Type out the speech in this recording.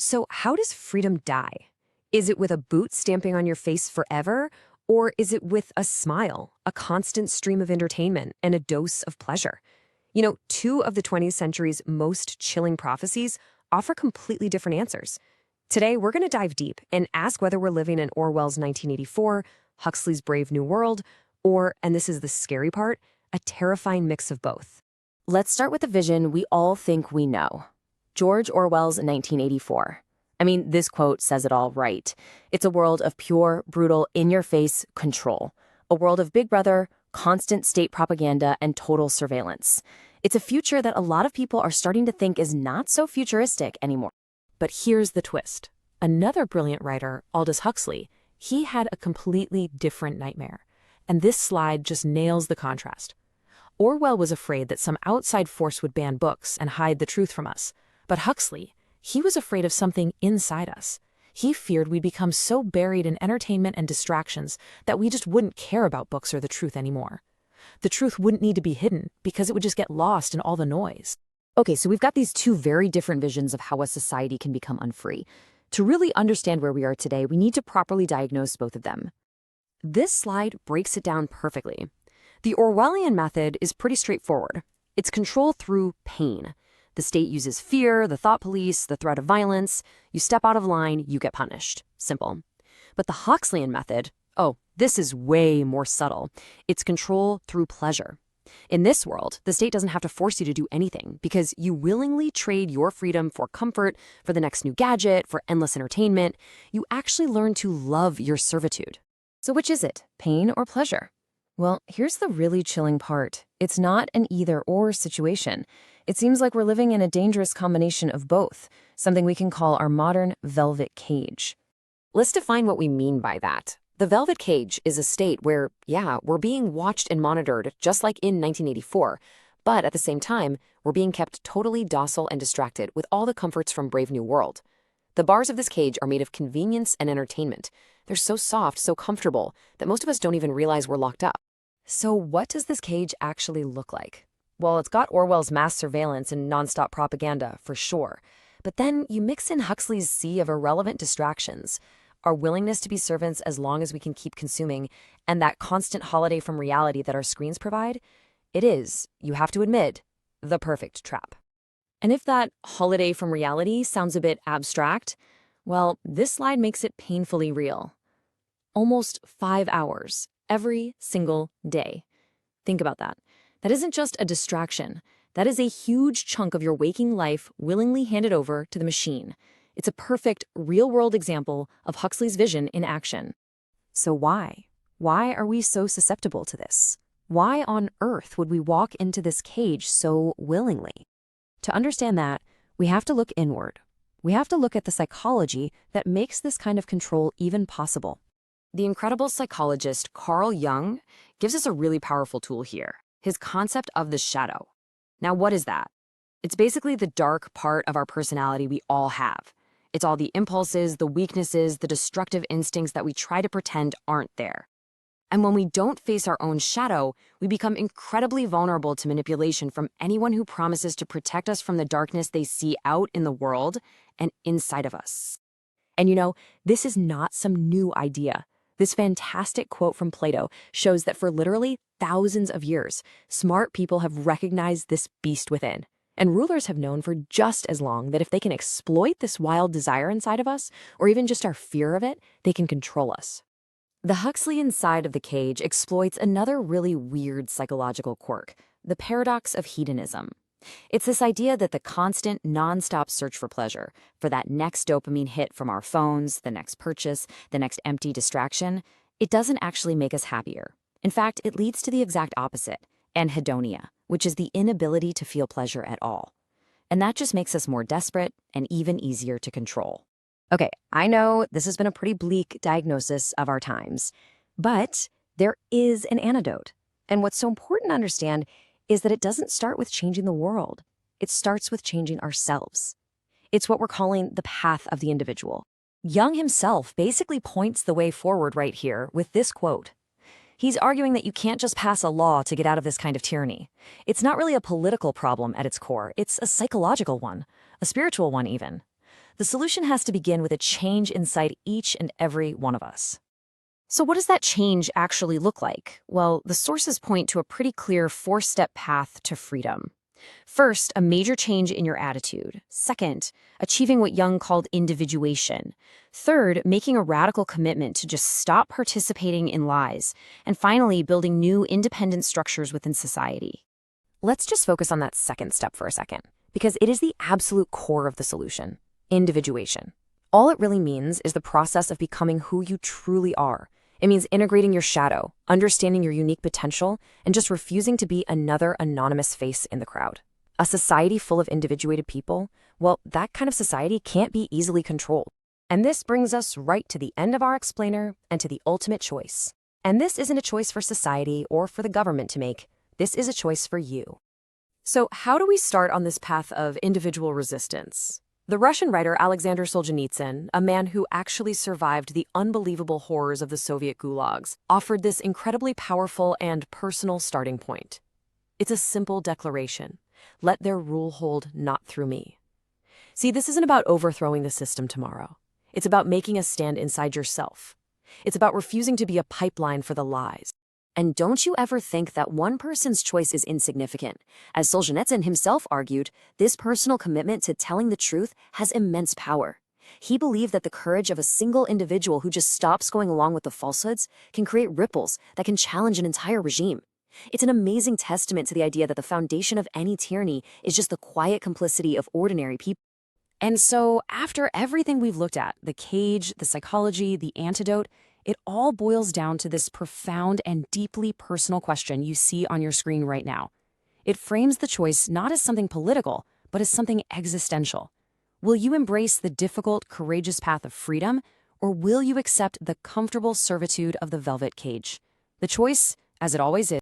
So, how does freedom die? Is it with a boot stamping on your face forever? Or is it with a smile, a constant stream of entertainment, and a dose of pleasure? Two of the 20th century's most chilling prophecies offer completely different answers. Today, we're going to dive deep and ask whether we're living in Orwell's 1984, Huxley's Brave New World, or, and this is the scary part, a terrifying mix of both. Let's start with the vision we all think we know. George Orwell's 1984. I mean, this quote says it all right. It's a world of pure, brutal, in-your-face control. A world of Big Brother, constant state propaganda, and total surveillance. It's a future that a lot of people are starting to think is not so futuristic anymore. But here's the twist. Another brilliant writer, Aldous Huxley, he had a completely different nightmare. And this slide just nails the contrast. Orwell was afraid that some outside force would ban books and hide the truth from us. But Huxley, he was afraid of something inside us. He feared we'd become so buried in entertainment and distractions that we just wouldn't care about books or the truth anymore. The truth wouldn't need to be hidden because it would just get lost in all the noise. Okay, so we've got these two very different visions of how a society can become unfree. To really understand where we are today, we need to properly diagnose both of them. This slide breaks it down perfectly. The Orwellian method is pretty straightforward. It's control through pain. The state uses fear, the thought police, the threat of violence. You step out of line, you get punished. Simple. But the Huxleyan method, this is way more subtle. It's control through pleasure. In this world, the state doesn't have to force you to do anything because you willingly trade your freedom for comfort, for the next new gadget, for endless entertainment. You actually learn to love your servitude. So which is it, pain or pleasure? Well, here's the really chilling part. It's not an either-or situation. It seems like we're living in a dangerous combination of both, something we can call our modern velvet cage. Let's define what we mean by that. The velvet cage is a state where, we're being watched and monitored just like in 1984, but at the same time, we're being kept totally docile and distracted with all the comforts from Brave New World. The bars of this cage are made of convenience and entertainment. They're so soft, so comfortable, that most of us don't even realize we're locked up. So what does this cage actually look like? Well, it's got Orwell's mass surveillance and nonstop propaganda, for sure. But then you mix in Huxley's sea of irrelevant distractions, our willingness to be servants as long as we can keep consuming, and that constant holiday from reality that our screens provide. It is, you have to admit, the perfect trap. And if that holiday from reality sounds a bit abstract, well, this slide makes it painfully real. Almost 5 hours, every single day. Think about that. That isn't just a distraction. That is a huge chunk of your waking life willingly handed over to the machine. It's a perfect, real-world example of Huxley's vision in action. So why? Why are we so susceptible to this? Why on earth would we walk into this cage so willingly? To understand that, we have to look inward. We have to look at the psychology that makes this kind of control even possible. The incredible psychologist Carl Jung gives us a really powerful tool here, his concept of the shadow. Now, what is that? It's basically the dark part of our personality we all have. It's all the impulses, the weaknesses, the destructive instincts that we try to pretend aren't there. And when we don't face our own shadow, we become incredibly vulnerable to manipulation from anyone who promises to protect us from the darkness they see out in the world and inside of us. And this is not some new idea. This fantastic quote from Plato shows that for literally thousands of years, smart people have recognized this beast within. And rulers have known for just as long that if they can exploit this wild desire inside of us, or even just our fear of it, they can control us. The Huxleyan side of the cage exploits another really weird psychological quirk, the paradox of hedonism. It's this idea that the constant, non-stop search for pleasure, for that next dopamine hit from our phones, the next purchase, the next empty distraction, it doesn't actually make us happier. In fact, it leads to the exact opposite, anhedonia, which is the inability to feel pleasure at all. And that just makes us more desperate and even easier to control. Okay, I know this has been a pretty bleak diagnosis of our times, but there is an antidote. And what's so important to understand is that it doesn't start with changing the world. It starts with changing ourselves. It's what we're calling the path of the individual. Jung himself basically points the way forward right here with this quote. He's arguing that you can't just pass a law to get out of this kind of tyranny. It's not really a political problem at its core. It's a psychological one, a spiritual one even. The solution has to begin with a change inside each and every one of us. So what does that change actually look like? Well, the sources point to a pretty clear 4-step path to freedom. First, a major change in your attitude. Second, achieving what Jung called individuation. Third, making a radical commitment to just stop participating in lies. And finally, building new independent structures within society. Let's just focus on that second step for a second, because it is the absolute core of the solution: individuation. All it really means is the process of becoming who you truly are. It means integrating your shadow, understanding your unique potential, and just refusing to be another anonymous face in the crowd. A society full of individuated people, well, that kind of society can't be easily controlled. And this brings us right to the end of our explainer and to the ultimate choice. And this isn't a choice for society or for the government to make. This is a choice for you. So how do we start on this path of individual resistance? The Russian writer Alexander Solzhenitsyn, a man who actually survived the unbelievable horrors of the Soviet gulags, offered this incredibly powerful and personal starting point. It's a simple declaration: let their rule hold not through me. See, this isn't about overthrowing the system tomorrow. It's about making a stand inside yourself. It's about refusing to be a pipeline for the lies. And don't you ever think that one person's choice is insignificant. As Solzhenitsyn himself argued, this personal commitment to telling the truth has immense power. He believed that the courage of a single individual who just stops going along with the falsehoods can create ripples that can challenge an entire regime. It's an amazing testament to the idea that the foundation of any tyranny is just the quiet complicity of ordinary people. And so, after everything we've looked at, the cage, the psychology, the antidote, it all boils down to this profound and deeply personal question you see on your screen right now. It frames the choice not as something political, but as something existential. Will you embrace the difficult, courageous path of freedom, or will you accept the comfortable servitude of the velvet cage? The choice, as it always is,